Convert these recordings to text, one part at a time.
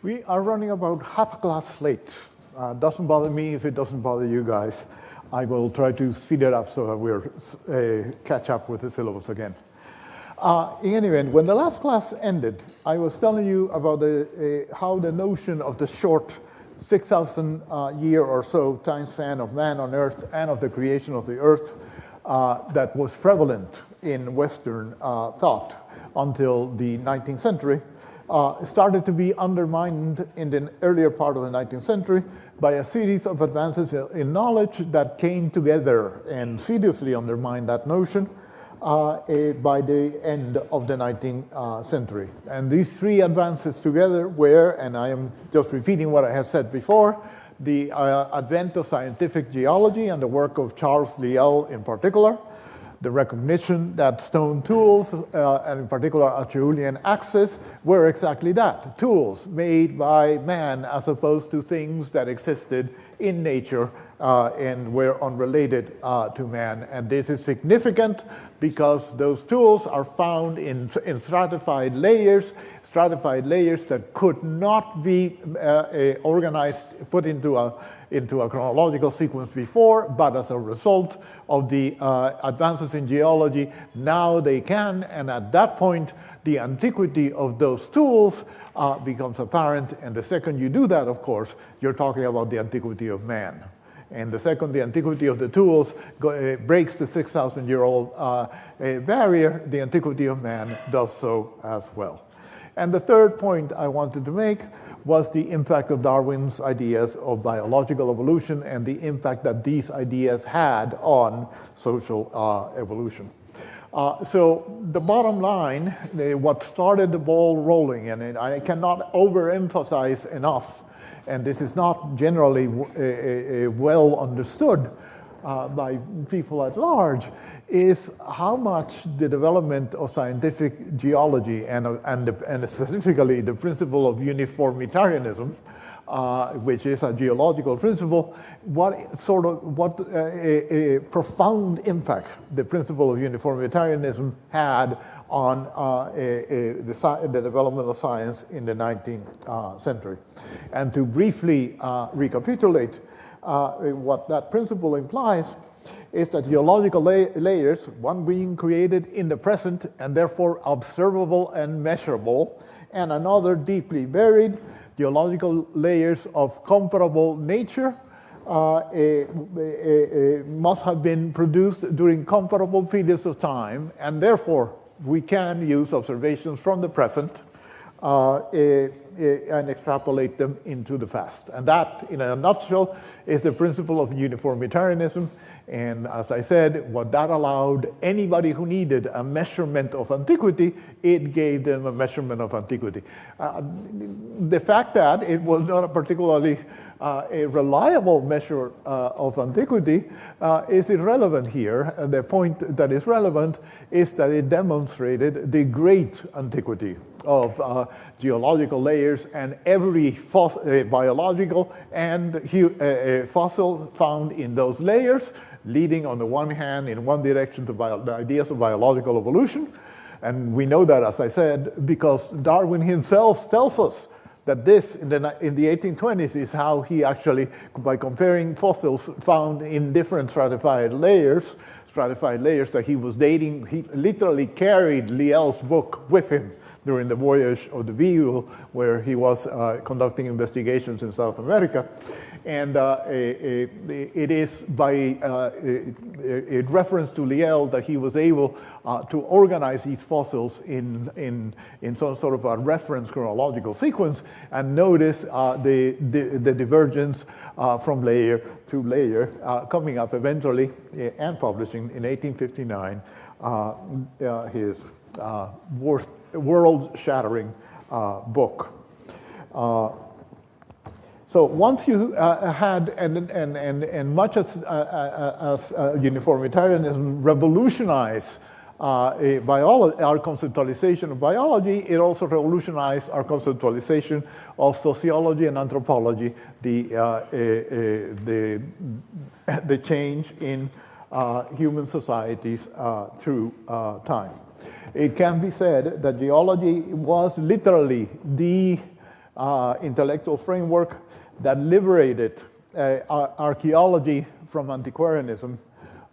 We are running about half a class late. Doesn't bother me if it doesn't bother you guys. I will try to speed it up so that we'll catch up with the syllabus again. In any event, when the last class ended, I was telling you about how the notion of the short 6,000 year or so time span of man on Earth and of the creation of the Earth that was prevalent in Western thought until the 19th century started to be undermined in the earlier part of the 19th century by a series of advances in knowledge that came together and seriously undermined that notion by the end of the 19th century. And these three advances together were, and I am just repeating what I have said before, the advent of scientific geology and the work of Charles Lyell in particular, the recognition that stone tools, and in particular Acheulean axes, were exactly that, tools made by man as opposed to things that existed in nature and were unrelated to man. And this is significant because those tools are found in stratified layers that could not be organized, put into a chronological sequence before, but as a result of the advances in geology, now they can, and at that point, the antiquity of those tools becomes apparent, and the second you do that, of course, you're talking about the antiquity of man. And the second, the antiquity of the tools breaks the 6,000-year-old barrier, the antiquity of man does so as well. And the third point I wanted to make was the impact of Darwin's ideas of biological evolution and the impact that these ideas had on social evolution. So the bottom line, what started the ball rolling, and I cannot overemphasize enough, and this is not generally well understood by people at large, is how much the development of scientific geology and specifically the principle of uniformitarianism, which is a geological principle, what a profound impact the principle of uniformitarianism had on the development of science in the 19th century. And to briefly recapitulate, what that principle implies is that geological layers, one being created in the present and therefore observable and measurable, and another deeply buried, geological layers of comparable nature must have been produced during comparable periods of time, and therefore we can use observations from the present and extrapolate them into the past. And that, in a nutshell, is the principle of uniformitarianism. And as I said, what that allowed anybody who needed a measurement of antiquity, it gave them a measurement of antiquity. The fact that it was not a particularly a reliable measure of antiquity is irrelevant here. The point that is relevant is that it demonstrated the great antiquity of geological layers, and every biological and fossil found in those layers, leading on the one hand in one direction to the ideas of biological evolution. And we know that, as I said, because Darwin himself tells us that this, in the 1820s, is how he actually, by comparing fossils found in different stratified layers that he was dating, he literally carried Lyell's book with him during the voyage of the Beagle, where he was conducting investigations in South America. And it is by a reference to Lyell that he was able to organize these fossils in some sort of a reference chronological sequence and notice the divergence from layer to layer, coming up eventually and publishing in 1859 his world-shattering book. So once you had, and much as uniformitarianism revolutionized our conceptualization of biology, it also revolutionized our conceptualization of sociology and anthropology, the change in human societies through time. It can be said that geology was literally the intellectual framework that liberated archaeology from antiquarianism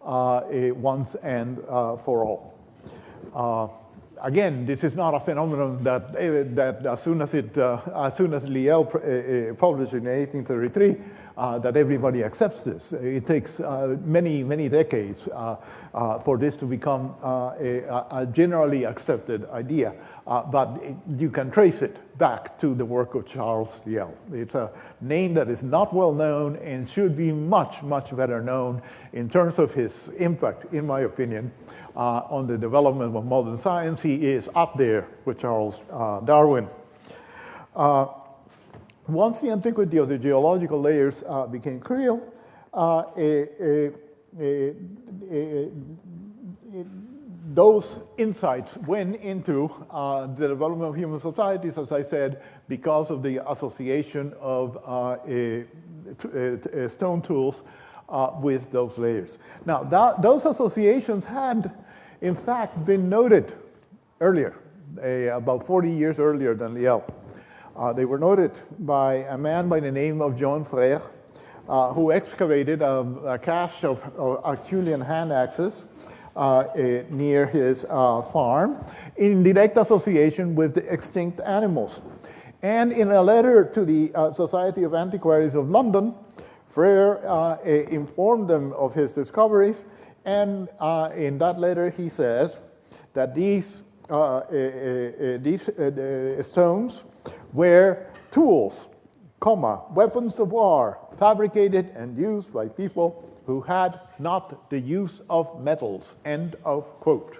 once and for all. Again, this is not a phenomenon that as soon as Lyell published in 1833, that everybody accepts this. It takes many, many decades for this to become a generally accepted idea. But you can trace it back to the work of Charles Lyell. It's a name that is not well known and should be much, much better known in terms of his impact, in my opinion, on the development of modern science. He is up there with Charles Darwin. Once the antiquity of the geological layers became clear, those insights went into the development of human societies, as I said, because of the association of stone tools with those layers. Now, those associations had, in fact, been noted earlier, about 40 years earlier than Lyell. They were noted by a man by the name of John Frère, who excavated a cache of Acheulean hand axes near his farm in direct association with the extinct animals. And in a letter to the Society of Antiquaries of London, Frère informed them of his discoveries, and in that letter he says that these stones were tools, weapons of war, fabricated and used by people who had not the use of metals, end of quote.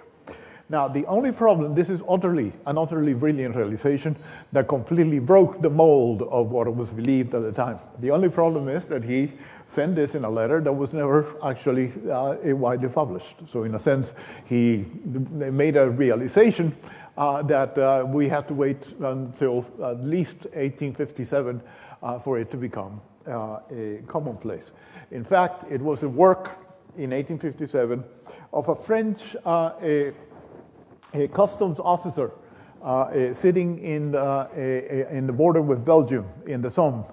Now, the only problem, this is an utterly brilliant realization that completely broke the mold of what was believed at the time. The only problem is that he sent this in a letter that was never actually widely published. So in a sense, he made a realization that we had to wait until at least 1857 for it to become a commonplace. In fact, it was a work in 1857 of a French a customs officer sitting in the border with Belgium in the Somme.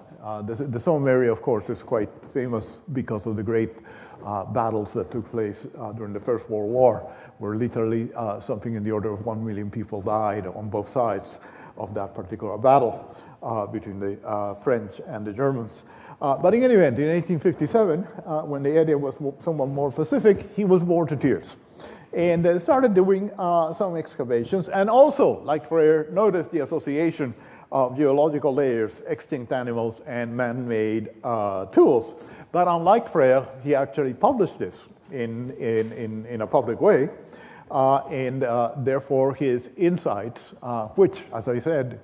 The Somme area, of course, is quite famous because of the great battles that took place during the First World War, where literally something in the order of 1 million people died on both sides of that particular battle between the French and the Germans. But in any event, in 1857, when the area was somewhat more Pacific, he was bored to tears. And started doing some excavations, and also, like Frère, noticed the association of geological layers, extinct animals, and man-made tools. But unlike Frère, he actually published this in a public way, and therefore his insights, which, as I said,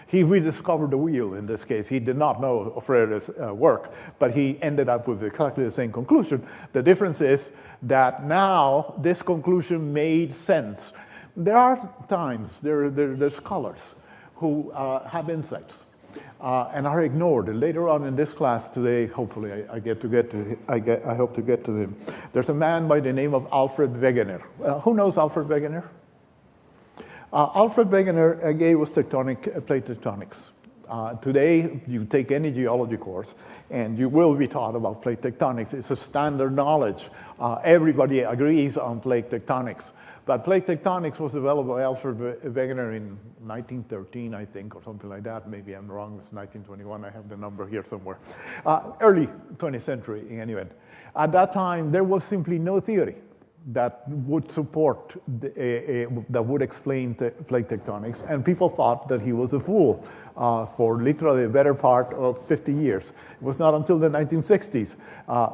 he rediscovered the wheel in this case. He did not know of Frére's work, but he ended up with exactly the same conclusion. The difference is that now this conclusion made sense. There are times, there's scholars who have insights and are ignored. And later on in this class today, hopefully I hope to get to him. There's a man by the name of Alfred Wegener. Who knows Alfred Wegener? Alfred Wegener gave us plate tectonics. Today, you take any geology course, and you will be taught about plate tectonics. It's a standard knowledge. Everybody agrees on plate tectonics. But plate tectonics was developed by Alfred Wegener in 1913, I think, or something like that. Maybe I'm wrong. It's 1921. I have the number here somewhere. Early 20th century, in any event. At that time, there was simply no theory that would support, that would explain plate tectonics, and people thought that he was a fool for literally the better part of 50 years. It was not until the 1960s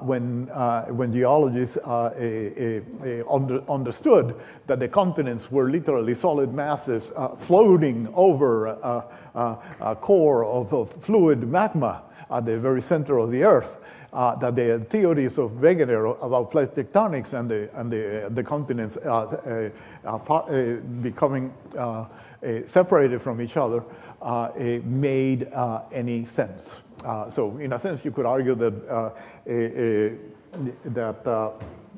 when geologists understood that the continents were literally solid masses floating over a core of fluid magma at the very center of the Earth. That the theories of Wegener about plate tectonics and the continents becoming separated from each other made any sense. So in a sense, you could argue that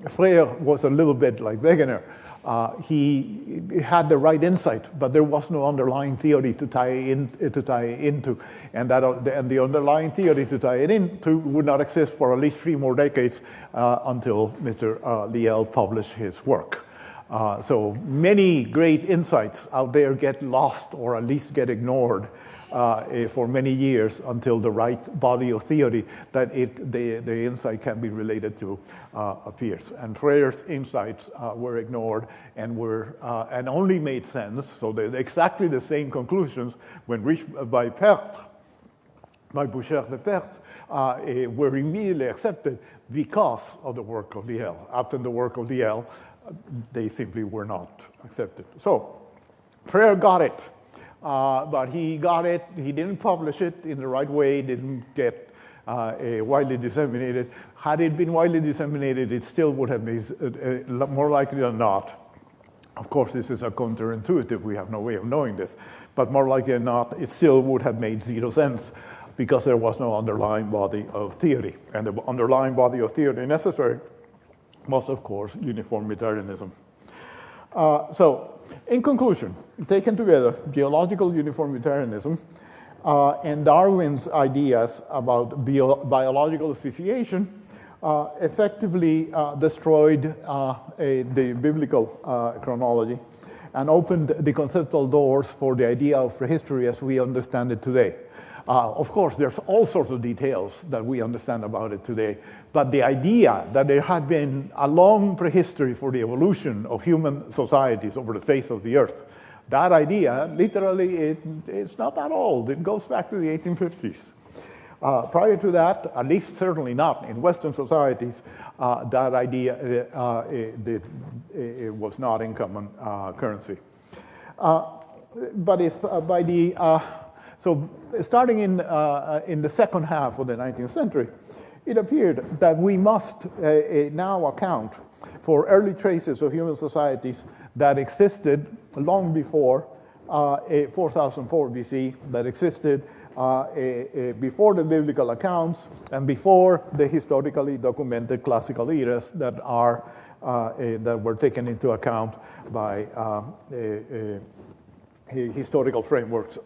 Frère was a little bit like Wegener, He had the right insight, but there was no underlying theory to tie into, and the underlying theory to tie it into would not exist for at least 3 more decades until Mr. Lyell published his work. So many great insights out there get lost or at least get ignored for many years until the right body of theory that the insight can be related to appears. And Frere's insights were ignored and only made sense, so they're exactly the same conclusions when reached by Perthes, by Boucher de Perthes, were immediately accepted because of the work of Lyell. After the work of Lyell, they simply were not accepted. So Frere got it. But he didn't publish it in the right way, didn't get widely disseminated. Had it been widely disseminated, it still would have been, more likely than not, of course this is a counterintuitive, we have no way of knowing this, but more likely than not, it still would have made 0 sense because there was no underlying body of theory. And the underlying body of theory necessary was, of course, uniformitarianism. So, in conclusion, taken together, geological uniformitarianism and Darwin's ideas about biological speciation effectively destroyed the biblical chronology and opened the conceptual doors for the idea of prehistory as we understand it today. Of course, there's all sorts of details that we understand about it today, but the idea that there had been a long prehistory for the evolution of human societies over the face of the earth, that idea, literally, it's not that old. It goes back to the 1850s. Prior to that, at least certainly not in Western societies, that idea it was not in common currency. But if by the so starting in the second half of the 19th century, it appeared that we must now account for early traces of human societies that existed long before 4004 BC, that existed before the biblical accounts and before the historically documented classical eras that were taken into account by historical frameworks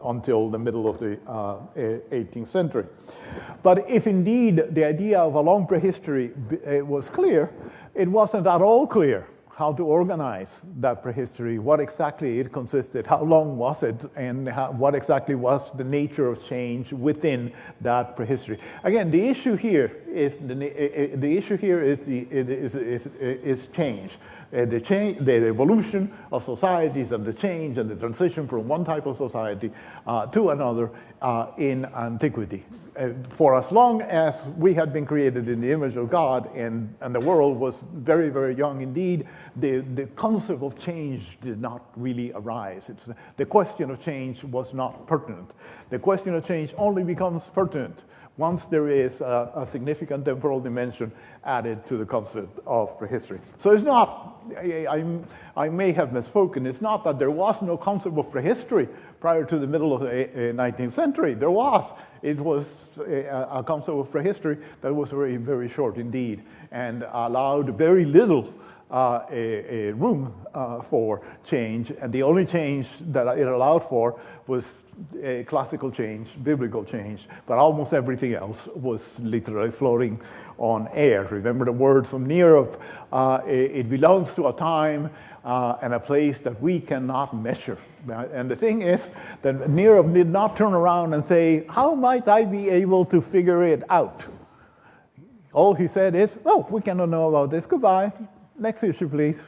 until the middle of the 18th century. But if indeed the idea of a long prehistory was clear, it wasn't at all clear how to organize that prehistory, what exactly it consisted, how long was it, and what exactly was the nature of change within that prehistory. Again, the issue here is change. The evolution of societies and the change and the transition from one type of society to another in antiquity. For as long as we had been created in the image of God and the world was very, very young indeed, the concept of change did not really arise. The question of change was not pertinent. The question of change only becomes pertinent once there is a significant temporal dimension added to the concept of prehistory. So it's not, I may have misspoken, it's not that there was no concept of prehistory prior to the middle of the 19th century. There was. It was a concept of prehistory that was very, very short indeed and allowed very little room for change, and the only change that it allowed for was classical change, biblical change, but almost everything else was literally floating on air. Remember the words from Nierop, it belongs to a time and a place that we cannot measure. And the thing is that Nierop did not turn around and say, how might I be able to figure it out? All he said is, oh, we cannot know about this, goodbye. Next issue, please.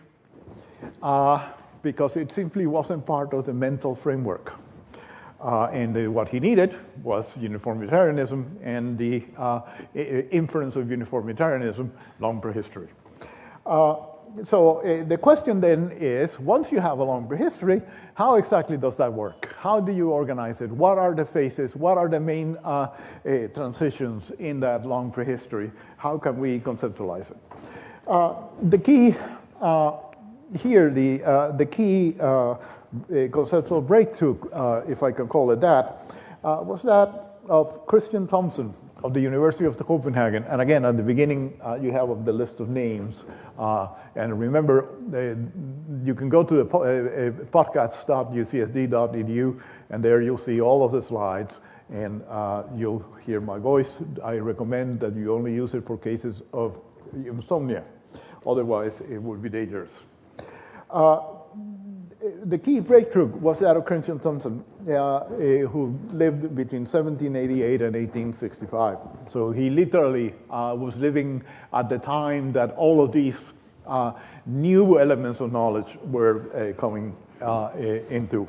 Because it simply wasn't part of the mental framework. And what he needed was uniformitarianism and the inference of uniformitarianism, long prehistory. So the question then is, once you have a long prehistory, how exactly does that work? How do you organize it? What are the phases? What are the main transitions in that long prehistory? How can we conceptualize it? The key here, the key conceptual breakthrough, if I can call it that, was that of Christian Thomsen of the University of Copenhagen. And again, at the beginning, you have the list of names. And remember, you can go to the podcast.ucsd.edu, and there you'll see all of the slides, and you'll hear my voice. I recommend that you only use it for cases of insomnia. Otherwise, it would be dangerous. The key breakthrough was that of Christian Thomsen, who lived between 1788 and 1865. So he literally was living at the time that all of these new elements of knowledge were coming into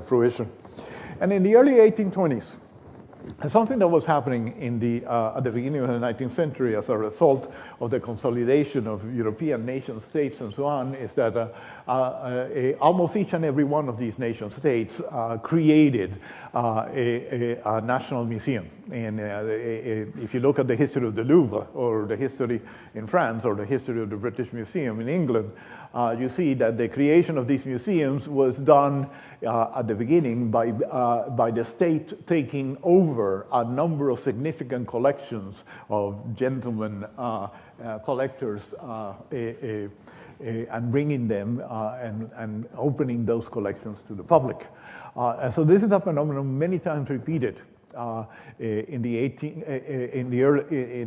fruition. And in the early 1820s, something that was happening at the beginning of the 19th century as a result of the consolidation of European nation states and so on is that almost each and every one of these nation states created a national museum. And if you look at the history of the Louvre, or the history in France, or the history of the British Museum in England, you see that the creation of these museums was done at the beginning by the state taking over a number of significant collections of gentlemen collectors and bringing them and opening those collections to the public. And so this is a phenomenon many times repeated in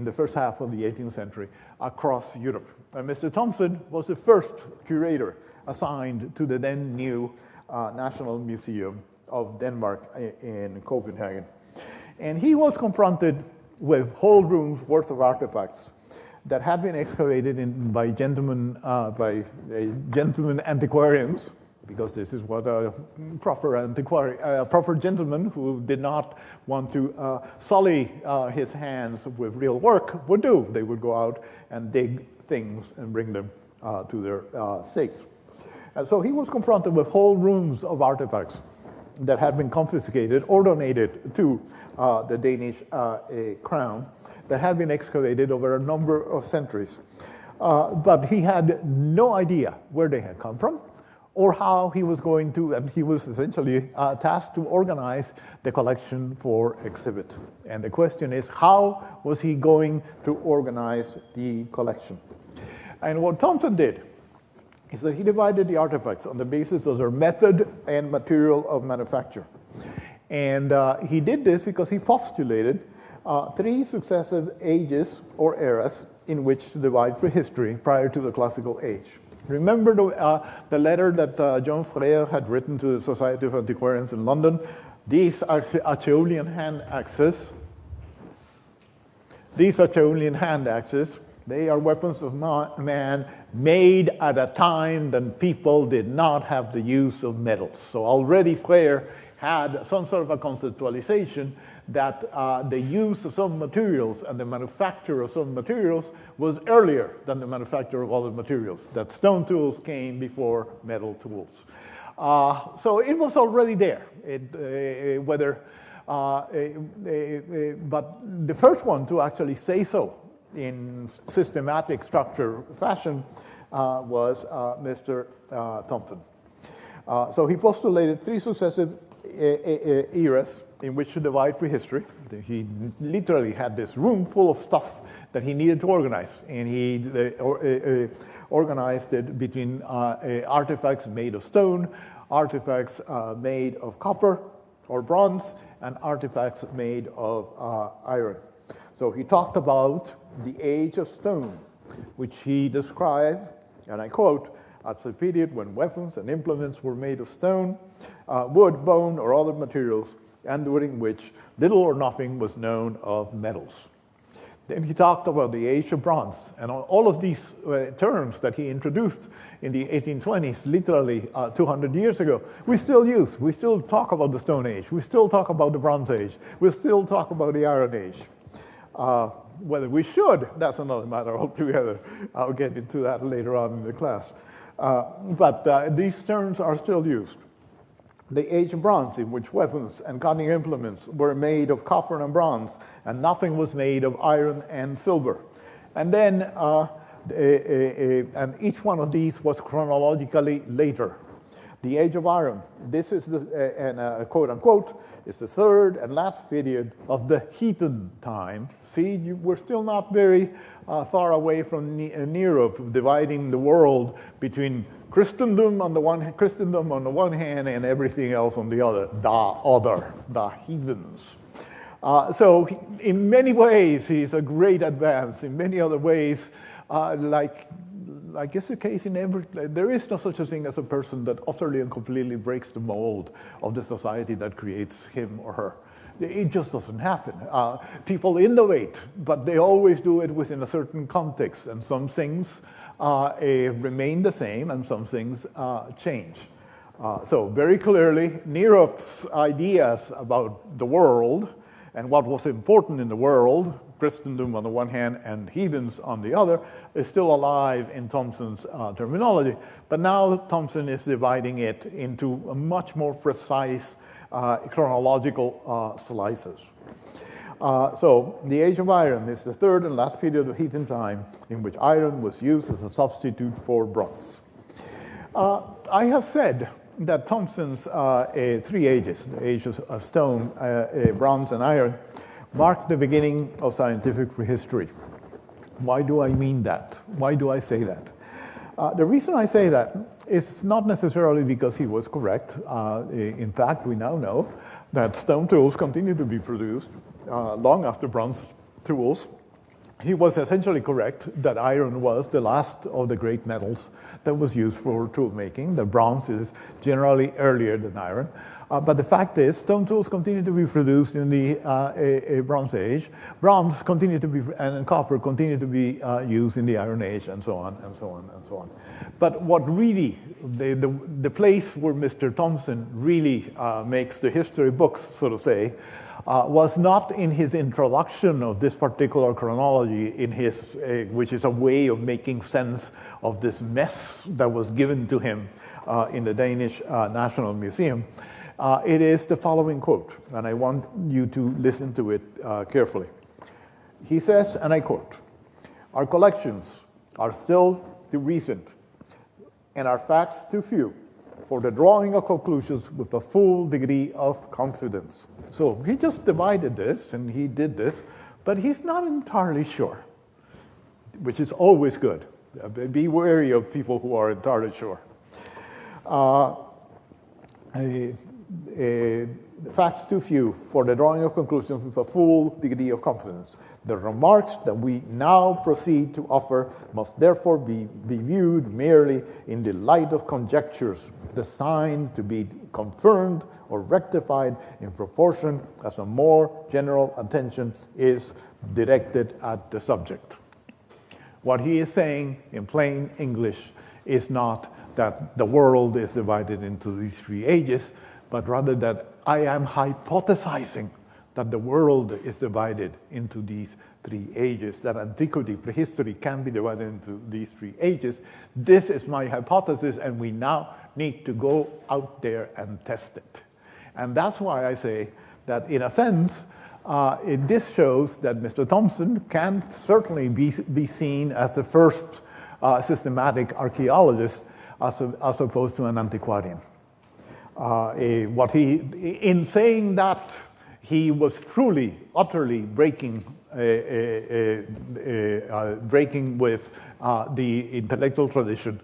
the first half of the 18th century across Europe. And Mr. Thomsen was the first curator assigned to the then new National Museum of Denmark in Copenhagen. And he was confronted with whole rooms worth of artifacts that had been excavated by gentlemen antiquarians, because this is what a proper gentleman who did not want to sully his hands with real work would do. They would go out and dig things and bring them to their states. And so he was confronted with whole rooms of artifacts that had been confiscated or donated to the Danish crown, that had been excavated over a number of centuries. But he had no idea where they had come from or how he was going to, and he was essentially tasked to organize the collection for exhibit. And the question is, how was he going to organize the collection? And what Thomsen did is that he divided the artifacts on the basis of their method and material of manufacture. And he did this because he postulated 3 successive ages or eras in which to divide prehistory prior to the classical age. Remember the letter that John Frere had written to the Society of Antiquarians in London? These are Aeolian hand axes. These Aeolian hand axes, they are weapons of man made at a time when people did not have the use of metals. So already Frere had some sort of a conceptualization that the use of some materials and the manufacture of some materials was earlier than the manufacture of other materials, that stone tools came before metal tools. So it was already there, but the first one to actually say so in systematic structure fashion was Mr. Thomsen. So he postulated 3 successive eras in which to divide prehistory. He literally had this room full of stuff that he needed to organize, and he organized it between artifacts made of stone, artifacts made of copper or bronze, and artifacts made of iron. So he talked about the age of stone, which he described, and I quote, as the period when weapons and implements were made of stone, wood, bone, or other materials, and during which little or nothing was known of metals. Then he talked about the age of bronze, and all of these terms that he introduced in the 1820s, literally 200 years ago, we still use. We still talk about the Stone Age. We still talk about the Bronze Age. We still talk about the Iron Age. Whether we should, that's another matter altogether. I'll get into that later on in the class. But these terms are still used. The age of bronze, in which weapons and cutting implements were made of copper and bronze, and nothing was made of iron and silver. And then, and each one of these was chronologically later. the age of iron. This is the, quote unquote, is the third and last period of the heathen time. See, we're still not very far away from Nero, dividing the world between Christendom on the one hand and everything else on the other, the heathens. So in many ways, he's a great advance. In many other ways, like is the case in there is no such a thing as a person that utterly and completely breaks the mold of the society that creates him or her. It just doesn't happen. People innovate, but they always do it within a certain context, and some things remain the same and some things change. So very clearly, Nero's ideas about the world and what was important in the world, Christendom on the one hand and heathens on the other, is still alive in Thomson's terminology. But now Thomson is dividing it into a much more precise chronological slices. So the age of iron is the third and last period of heathen time in which iron was used as a substitute for bronze. I have said that Thomson's three ages, the ages of stone, bronze, and iron, marked the beginning of scientific prehistory. Why do I mean that? Why do I say that? The reason I say that is not necessarily because he was correct. In fact, we now know that stone tools continue to be produced long after bronze tools. He was essentially correct that iron was the last of the great metals that was used for tool making. The bronze is generally earlier than iron. But the fact is, stone tools continue to be produced in the Bronze Age. Bronze continue to be, and copper continue to be used in the Iron Age, and so on, and so on, and so on. But what really, the place where Mr. Thomson really makes the history books, so to say, was not in his introduction of this particular chronology, in his, which is a way of making sense of this mess that was given to him in the Danish National Museum. It is the following quote, and I want you to listen to it carefully. He says, and I quote, "Our collections are still too recent, and our facts too few for the drawing of conclusions with a full degree of confidence." So he just divided this, and he did this, but he's not entirely sure, which is always good. Be wary of people who are entirely sure. Facts too few for the drawing of conclusions with a full degree of confidence. The remarks that we now proceed to offer must therefore be viewed merely in the light of conjectures designed to be confirmed or rectified in proportion as a more general attention is directed at the subject. What he is saying in plain English is not that the world is divided into these three ages, but rather that I am hypothesizing that the world is divided into these three ages, that antiquity, prehistory can be divided into these three ages. This is my hypothesis, and we now need to go out there and test it. And that's why I say that, in a sense, this shows that Mr. Thomson can certainly be seen as the first systematic archaeologist as opposed to an antiquarian. In saying that, he was truly, utterly breaking with the intellectual tradition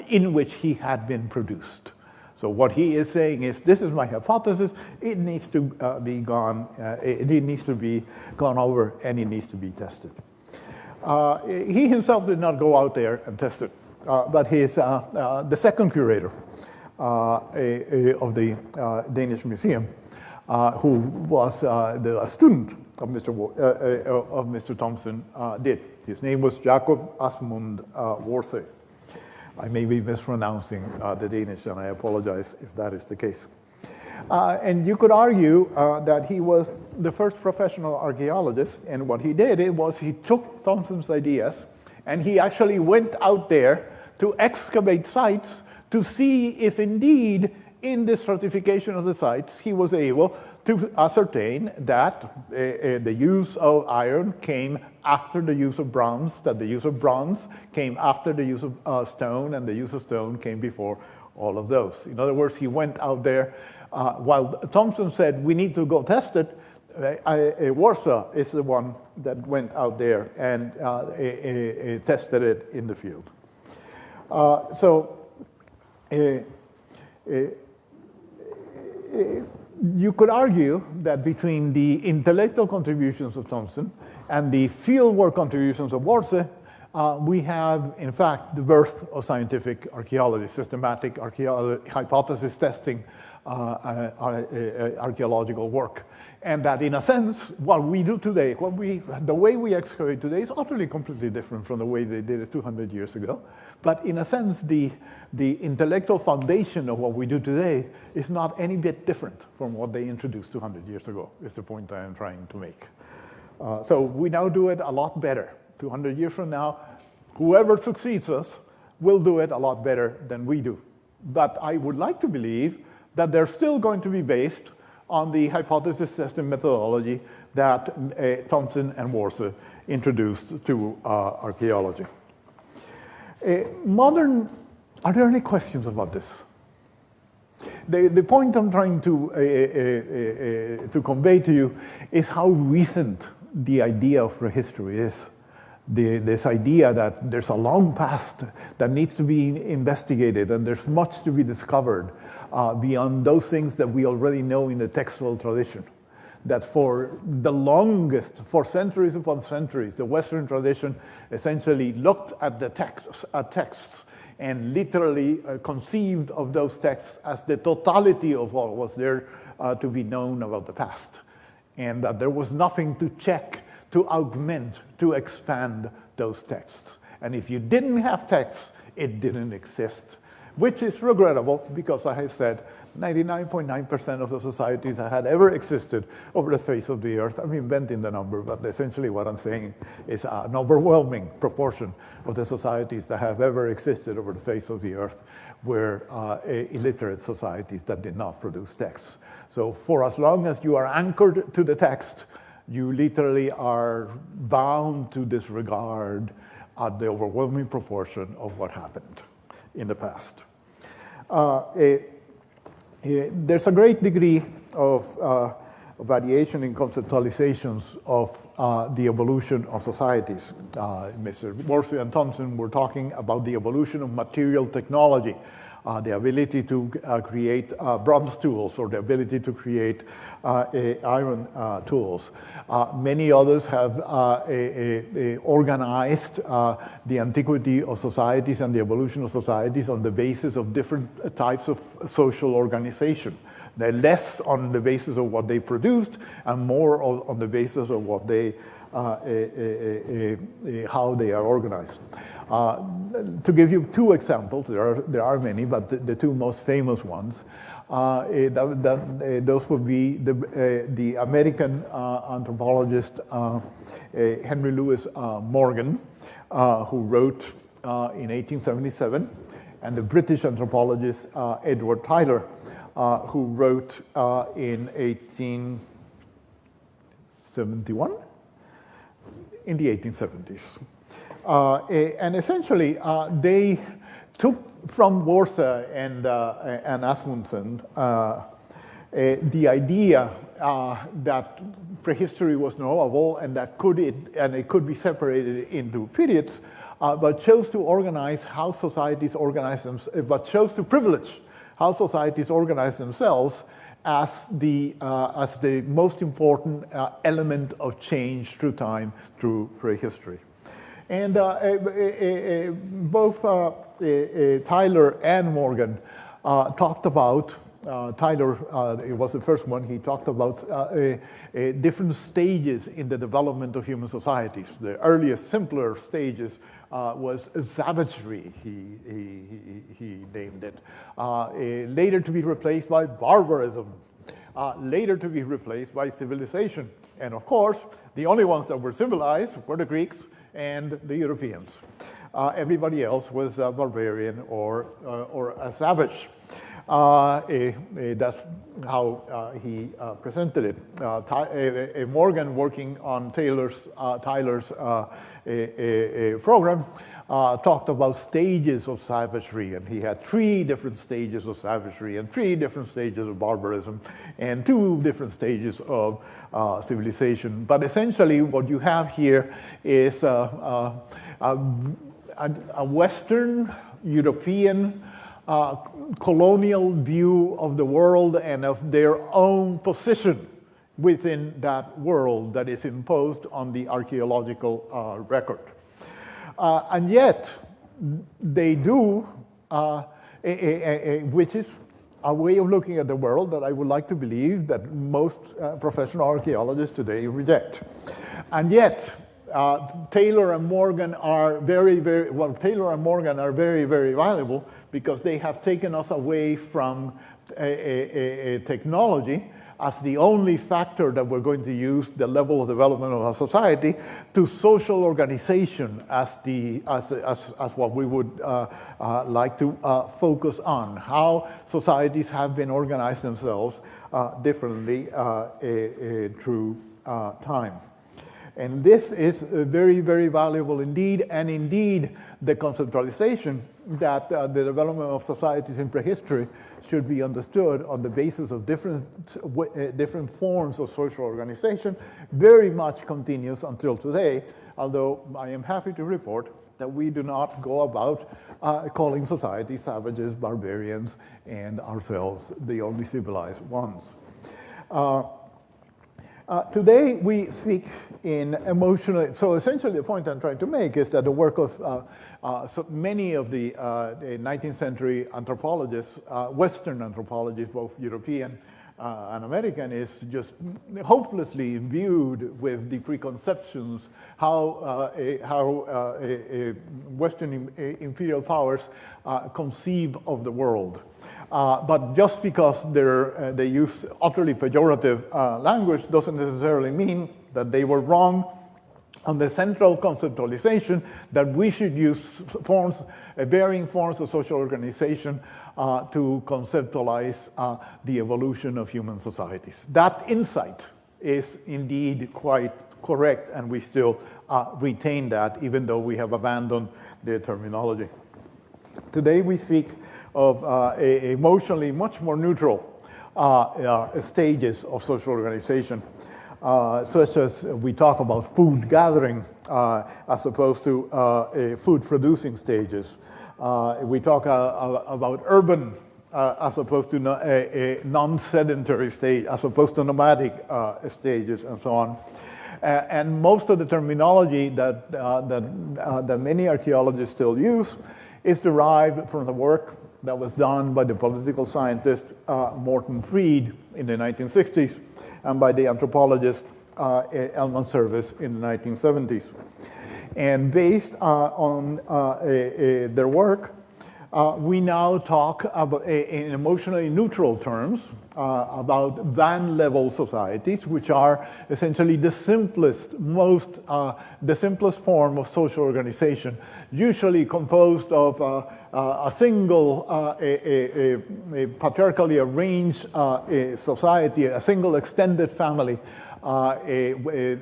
in which he had been produced. So what he is saying is, this is my hypothesis. It needs to be gone. It needs to be gone over, and it needs to be tested. He himself did not go out there and test it, but the second curator of the Danish Museum, who was a student of Mr. Thomson, did. His name was Jacob Asmund Worthe. I may be mispronouncing the Danish, and I apologize if that is the case. And you could argue that he was the first professional archaeologist, and what he did was he took Thomson's ideas, and he actually went out there to excavate sites to see if indeed in this stratification of the sites he was able to ascertain that the use of iron came after the use of bronze, that the use of bronze came after the use of stone, and the use of stone came before all of those. In other words, he went out there. While Thomson said, we need to go test it, Warsaw is the one that went out there and tested it in the field. You could argue that between the intellectual contributions of Thomson and the fieldwork contributions of Warsaw, we have, in fact, the birth of scientific archaeology, systematic hypothesis testing, archaeological work. And that, in a sense, what we do today, the way we excavate today is utterly completely different from the way they did it 200 years ago. But in a sense, the intellectual foundation of what we do today is not any bit different from what they introduced 200 years ago, is the point I am trying to make. So we now do it a lot better. 200 years from now, whoever succeeds us will do it a lot better than we do. But I would like to believe that they're still going to be based on the hypothesis testing methodology that Thomson and Warsaw introduced to archaeology. Are there any questions about this? The point I'm trying to convey to you is how recent the idea of prehistory is. This idea that there's a long past that needs to be investigated and there's much to be discovered beyond those things that we already know in the textual tradition. That for the longest, for centuries upon centuries, the Western tradition essentially looked at the texts and literally conceived of those texts as the totality of what was there to be known about the past. And that there was nothing to check, to augment, to expand those texts. And if you didn't have texts, it didn't exist, which is regrettable because, I have said, 99.9% of the societies that had ever existed over the face of the earth, I'm inventing the number, but essentially what I'm saying is an overwhelming proportion of the societies that have ever existed over the face of the earth were illiterate societies that did not produce texts. So for as long as you are anchored to the text, you literally are bound to disregard the overwhelming proportion of what happened in the past. There's a great degree of variation in conceptualizations of the evolution of societies. Mr. Warsaw and Thomson were talking about the evolution of material technology, the ability to create bronze tools or the ability to create iron tools. Many others have organized the antiquity of societies and the evolution of societies on the basis of different types of social organization. They're less on the basis of what they produced and more on the basis of what they, how they are organized. To give you two examples, there are many, but the two most famous ones, those would be the American anthropologist Henry Louis Morgan, who wrote in 1877, and the British anthropologist Edward Tyler, who wrote in 1871, in the 1870s. And essentially, they took from Warsaw and Asmundsen the idea that prehistory was knowable and that it could be separated into periods, but chose to organize how societies organize themselves, but chose to privilege how societies organize themselves as the most important element of change through time, through prehistory. And both Tyler and Morgan talked about, Tyler, it was the first one, he talked about different stages in the development of human societies. The earliest, simpler stages was savagery, he named it. Later to be replaced by barbarism. Later to be replaced by civilization. And of course, the only ones that were civilized were the Greeks and the Europeans. Everybody else was a barbarian or a savage. That's how he presented it. Morgan, working on Tyler's program, talked about stages of savagery, and he had 3 different stages of savagery and 3 different stages of barbarism and 2 different stages of civilization. But essentially what you have here is a Western European colonial view of the world and of their own position within that world that is imposed on the archaeological record. And yet, they do, which is a way of looking at the world that I would like to believe that most professional archaeologists today reject. And yet, Taylor and Morgan are Taylor and Morgan are very, very valuable because they have taken us away from technology as the only factor that we're going to use, the level of development of a society, to social organization as what we would like to focus on, how societies have been organized themselves differently through time. And this is very, very valuable indeed, and indeed the conceptualization that the development of societies in prehistory should be understood on the basis of different forms of social organization very much continues until today, although I am happy to report that we do not go about calling societies savages, barbarians, and ourselves the only civilized ones. Today we speak in emotional, so essentially the point I'm trying to make is that the work of so many of the 19th century anthropologists, Western anthropologists, both European and American, is just hopelessly imbued with the preconceptions how Western imperial powers conceive of the world. But just because they use utterly pejorative language doesn't necessarily mean that they were wrong on the central conceptualization that we should use varying forms of social organization to conceptualize the evolution of human societies. That insight is indeed quite correct, and we still retain that even though we have abandoned the terminology. Today we speak of emotionally much more neutral stages of social organization, such as we talk about food gathering as opposed to food producing stages. We talk about urban as opposed to a non-sedentary stage, as opposed to nomadic stages, and so on. And most of the terminology that many archaeologists still use is derived from the work that was done by the political scientist Morton Freed in the 1960s and by the anthropologist Elman Service in the 1970s. And based on their work, we now talk about, in emotionally neutral terms, about band-level societies, which are essentially the simplest form of social organization, usually composed of a single, a patriarchally arranged society, a single extended family,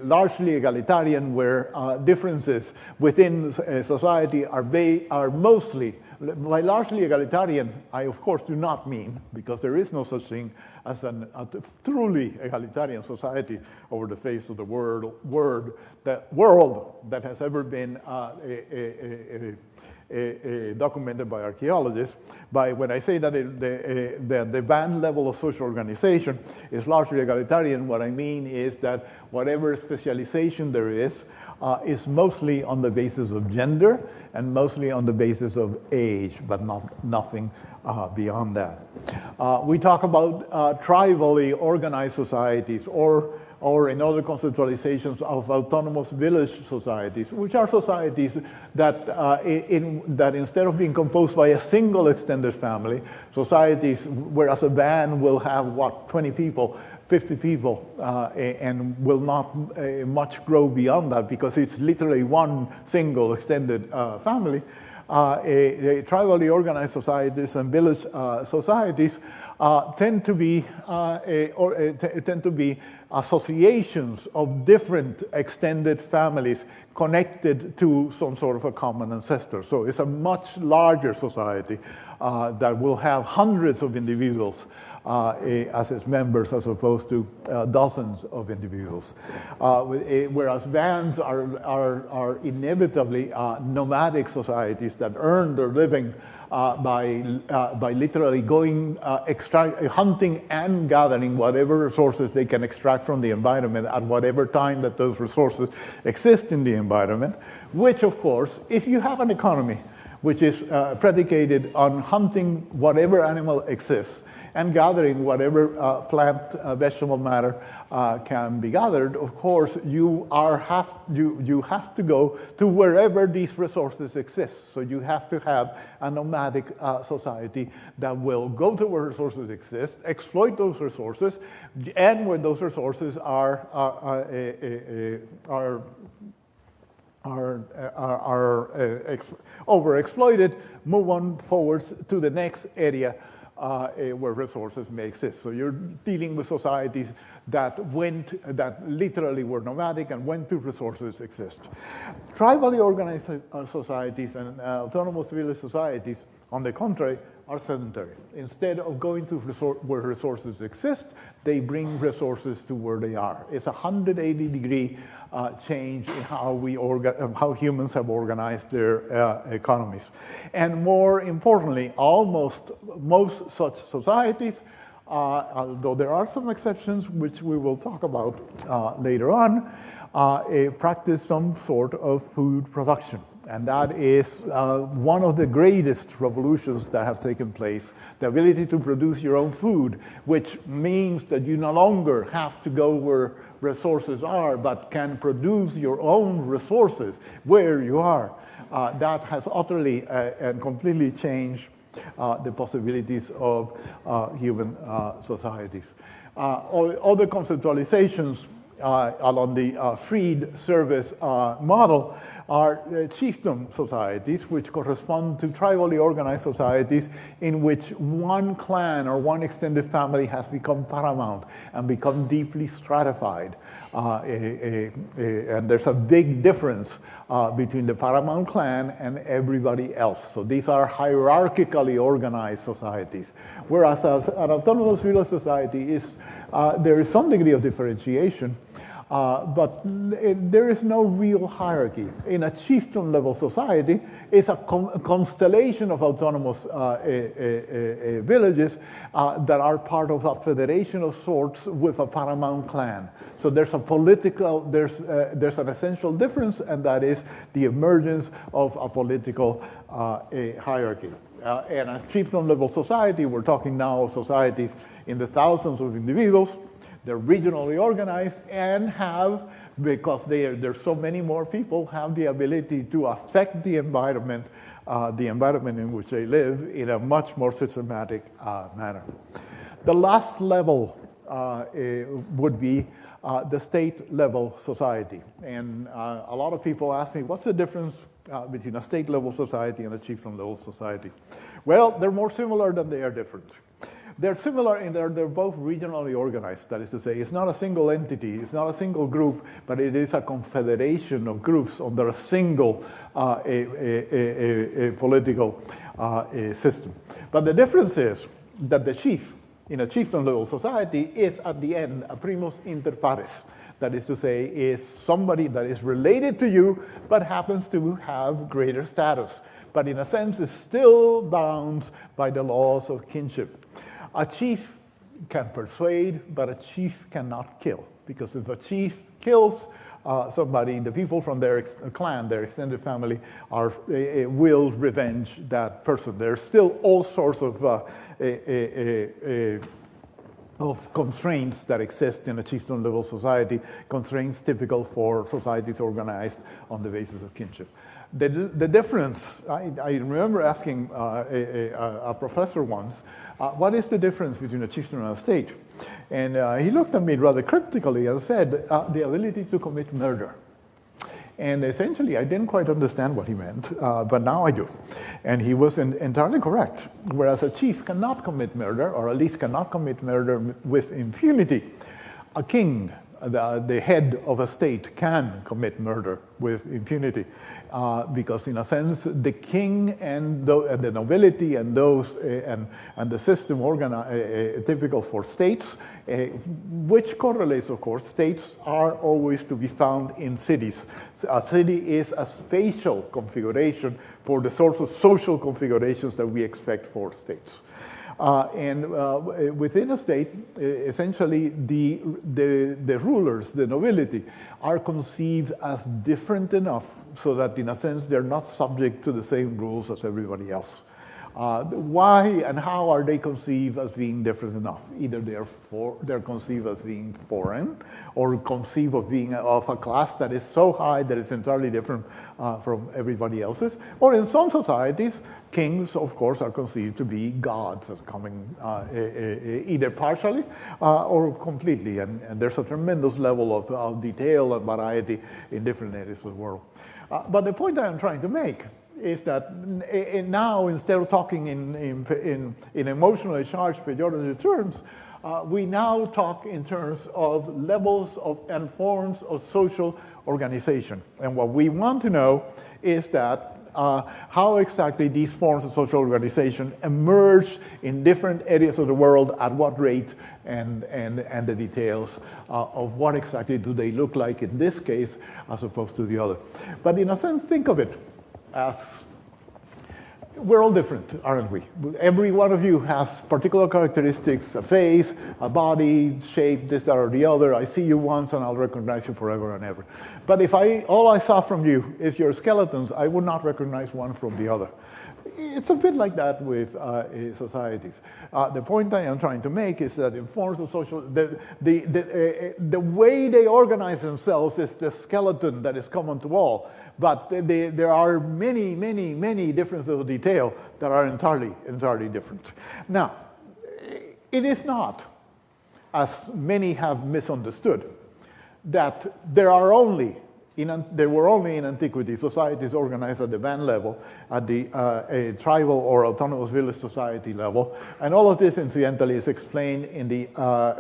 largely egalitarian, where differences within society are mostly. By largely egalitarian, I of course do not mean, because there is no such thing as a truly egalitarian society over the face of the world that has ever been documented by archaeologists. When I say that the band level of social organization is largely egalitarian, what I mean is that whatever specialization there is mostly on the basis of gender and mostly on the basis of age, but nothing beyond that. We talk about tribally organized societies, or in other conceptualizations of autonomous village societies, which are societies that, that instead of being composed by a single extended family, societies whereas a band will have, 20 people, 50 people, and will not much grow beyond that because it's literally one single extended family. tribally organized societies and village societies tend to be associations of different extended families connected to some sort of a common ancestor. So it's a much larger society that will have hundreds of individuals as its members, as opposed to dozens of individuals. Whereas bands are inevitably nomadic societies that earn their living by literally going hunting and gathering whatever resources they can extract from the environment at whatever time that those resources exist in the environment, which of course, if you have an economy which is predicated on hunting whatever animal exists and gathering whatever plant, vegetable matter can be gathered, of course, you have to go to wherever these resources exist. So you have to have a nomadic society that will go to where resources exist, exploit those resources, and when those resources are overexploited, move on forwards to the next area where resources may exist. So you're dealing with societies that literally were nomadic and went to resources exist. Tribally organized societies and autonomous village societies, on the contrary, are sedentary. Instead of going to where resources exist, they bring resources to where they are. It's a 180-degree change in how humans have organized their economies. And more importantly, most such societies, although there are some exceptions, which we will talk about later on, practice some sort of food production. And that is one of the greatest revolutions that have taken place, the ability to produce your own food, which means that you no longer have to go where resources are, but can produce your own resources where you are. That has utterly and completely changed the possibilities of human societies. Other conceptualizations along the freed service model are chiefdom societies, which correspond to tribally organized societies in which one clan or one extended family has become paramount and become deeply stratified. And there's a big difference between the paramount clan and everybody else. So these are hierarchically organized societies. Whereas an autonomous village society there is some degree of differentiation, but there is no real hierarchy. In a chiefdom level society, it's a constellation of autonomous villages that are part of a federation of sorts with a paramount clan. So there's there's an essential difference, and that is the emergence of a political hierarchy. In a chiefdom level society, we're talking now of societies in the thousands of individuals. They're regionally organized and have, because there's so many more people, have the ability to affect the environment in which they live in a much more systematic manner. The last level would be the state level society. And a lot of people ask me, what's the difference between a state level society and a chiefdom level society? Well, they're more similar than they are different. They're similar in that they're both regionally organized. That is to say, it's not a single entity, it's not a single group, but it is a confederation of groups under a single political system. But the difference is that the chief in a chiefdom level society is at the end a primus inter pares. That is to say, is somebody that is related to you, but happens to have greater status. But in a sense is still bound by the laws of kinship. A chief can persuade, but a chief cannot kill. Because if a chief kills somebody, the people from their clan, their extended family, will revenge that person. There's still all sorts of constraints that exist in a chiefdom level society, constraints typical for societies organized on the basis of kinship. The difference, I remember asking a professor once, what is the difference between a chiefdom and a state? And he looked at me rather cryptically and said, the ability to commit murder. And essentially, I didn't quite understand what he meant, but now I do. And he was entirely correct. Whereas a chief cannot commit murder, or at least cannot commit murder with impunity, a king, the head of a state, can commit murder with impunity, because in a sense the king and the nobility and and the system typical for states, which correlates, of course. States are always to be found in cities. A city is a spatial configuration for the sorts of social configurations that we expect for states. Within a state, essentially, the rulers, the nobility, are conceived as different enough so that, in a sense, they're not subject to the same rules as everybody else. Why and how are they conceived as being different enough? Either they're conceived as being foreign, or conceived of being of a class that is so high that it's entirely different from everybody else's. Or in some societies, kings, of course, are conceived to be gods, as coming either partially or completely. And there's a tremendous level of detail and variety in different areas of the world. But the point that I'm trying to make is that now, instead of talking in emotionally charged pejorative terms, we now talk in terms of levels and forms of social organization. And what we want to know is that how exactly these forms of social organization emerge in different areas of the world, at what rate, and the details of what exactly do they look like in this case as opposed to the other. But in a sense, think of it as we're all different, aren't we? Every one of you has particular characteristics, a face, a body, shape, this, that, or the other. I see you once and I'll recognize you forever and ever. But if all I saw from you is your skeletons, I would not recognize one from the other. It's a bit like that with societies. The point I am trying to make is that in forms of social, the way they organize themselves is the skeleton that is common to all. But there are many, many, many differences of detail that are entirely different. Now, it is not, as many have misunderstood, that there were only in antiquity societies organized at the band level, at the tribal or autonomous village society level. And all of this, incidentally, is explained in the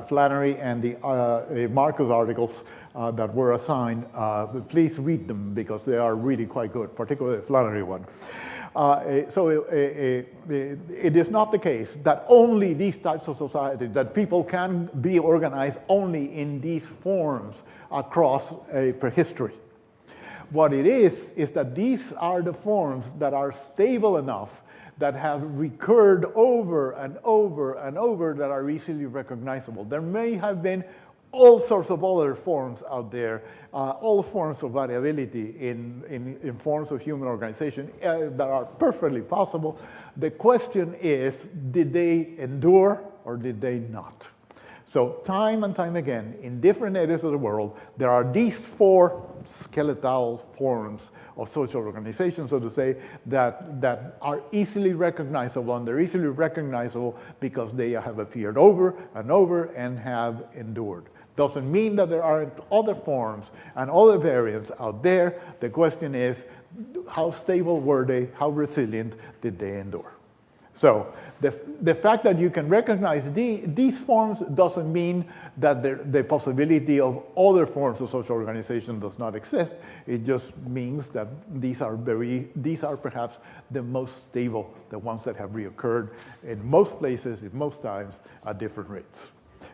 Flannery and the Marcus articles that were assigned. Please read them because they are really quite good, particularly the Flannery one. It is not the case that only these types of societies, that people can be organized only in these forms across prehistory. What it is that these are the forms that are stable enough, that have recurred over and over and over, that are easily recognizable. There may have been all sorts of other forms out there, all forms of variability in forms of human organization that are perfectly possible. The question is, did they endure or did they not? So time and time again, in different areas of the world, there are these four skeletal forms of social organization, so to say, that are easily recognizable, and they're easily recognizable because they have appeared over and over and have endured. Doesn't mean that there aren't other forms and other variants out there. The question is, how stable were they? How resilient did they endure? So the fact that you can recognize these forms doesn't mean that the possibility of other forms of social organization does not exist. It just means that these are perhaps the most stable, the ones that have reoccurred in most places, in most times, at different rates.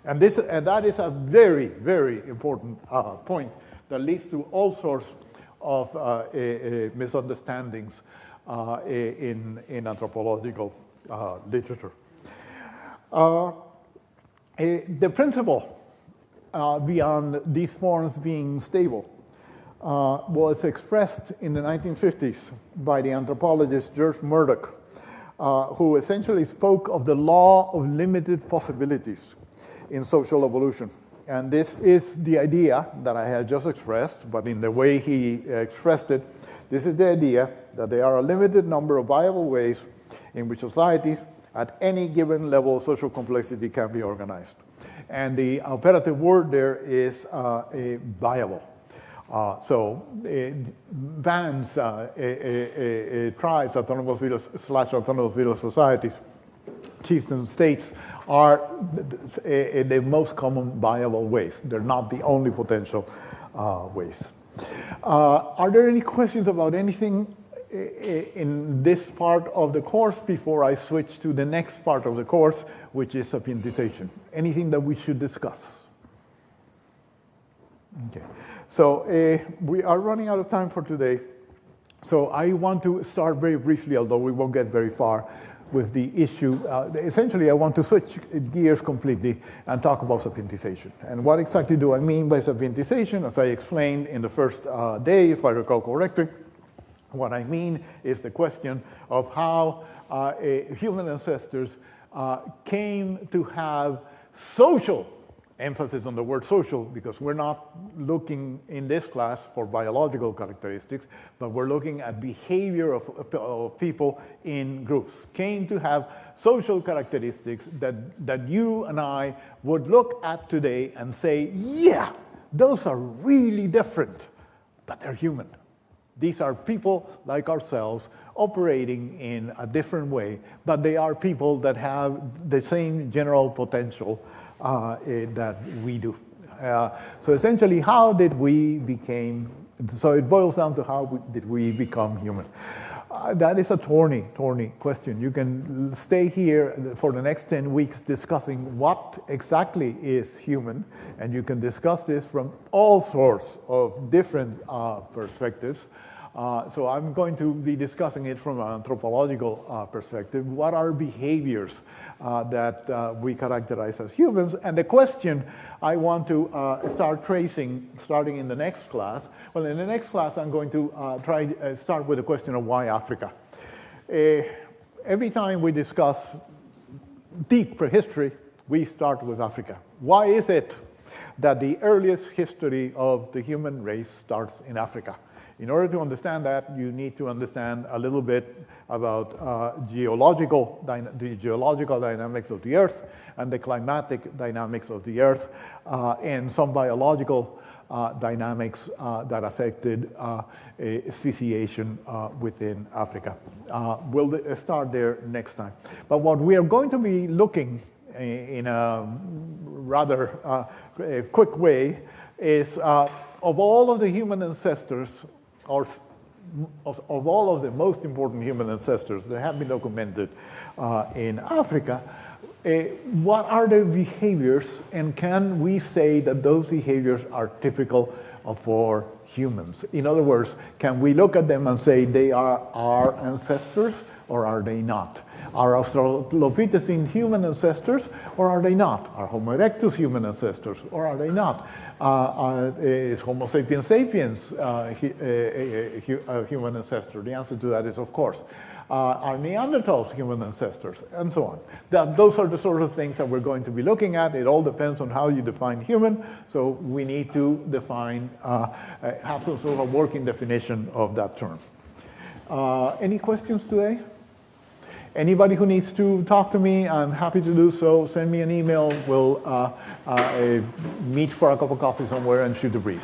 And that is a very, very important point that leads to all sorts of misunderstandings in anthropological literature. The principle beyond these forms being stable was expressed in the 1950s by the anthropologist George Murdoch, who essentially spoke of the law of limited possibilities in social evolution. And this is the idea that I had just expressed, but in the way he expressed it, this is the idea that there are a limited number of viable ways in which societies at any given level of social complexity can be organized. And the operative word there is viable. Bands, tribes, autonomous /autonomous village societies, chieftain states are the most common viable ways. They're not the only potential ways. Are there any questions about anything in this part of the course before I switch to the next part of the course, which is sapientization? Anything that we should discuss? Okay, so we are running out of time for today. So I want to start very briefly, although we won't get very far, with the issue. Essentially, I want to switch gears completely and talk about sapientization. And what exactly do I mean by sapientization? As I explained in the first day, if I recall correctly, what I mean is the question of how human ancestors came to have social, emphasis on the word social, because we're not looking in this class for biological characteristics, but we're looking at behavior of people in groups, came to have social characteristics that you and I would look at today and say, yeah, those are really different, but they're human. These are people like ourselves operating in a different way, but they are people that have the same general potential that we do. So essentially, how did we become, so it boils down to how did we become human? That is a thorny question. You can stay here for the next 10 weeks discussing what exactly is human, and you can discuss this from all sorts of different perspectives. So I'm going to be discussing it from an anthropological perspective. What are behaviors that we characterize as humans? And the question I want to start tracing, starting in the next class. Well, in the next class, I'm going to start with the question of why Africa. Every time we discuss deep prehistory, we start with Africa. Why is it that the earliest history of the human race starts in Africa? In order to understand that, you need to understand a little bit about the geological dynamics of the Earth and the climatic dynamics of the Earth and some biological dynamics that affected speciation within Africa. We'll start there next time. But what we are going to be looking in a rather quick way is of all of the human ancestors, or of all of the most important human ancestors that have been documented in Africa, what are their behaviors, and can we say that those behaviors are typical for humans? In other words, can we look at them and say they are our ancestors, or are they not? Are Australopithecine human ancestors, or are they not? Are Homo erectus human ancestors, or are they not? Is Homo sapiens sapiens a human ancestor? The answer to that is of course. Are Neanderthals human ancestors? And so on. Those are the sort of things that we're going to be looking at. It all depends on how you define human, so we need to define, have some sort of working definition of that term. Any questions today? Anybody who needs to talk to me, I'm happy to do so. Send me an email. We'll meet for a cup of coffee somewhere and shoot the breeze.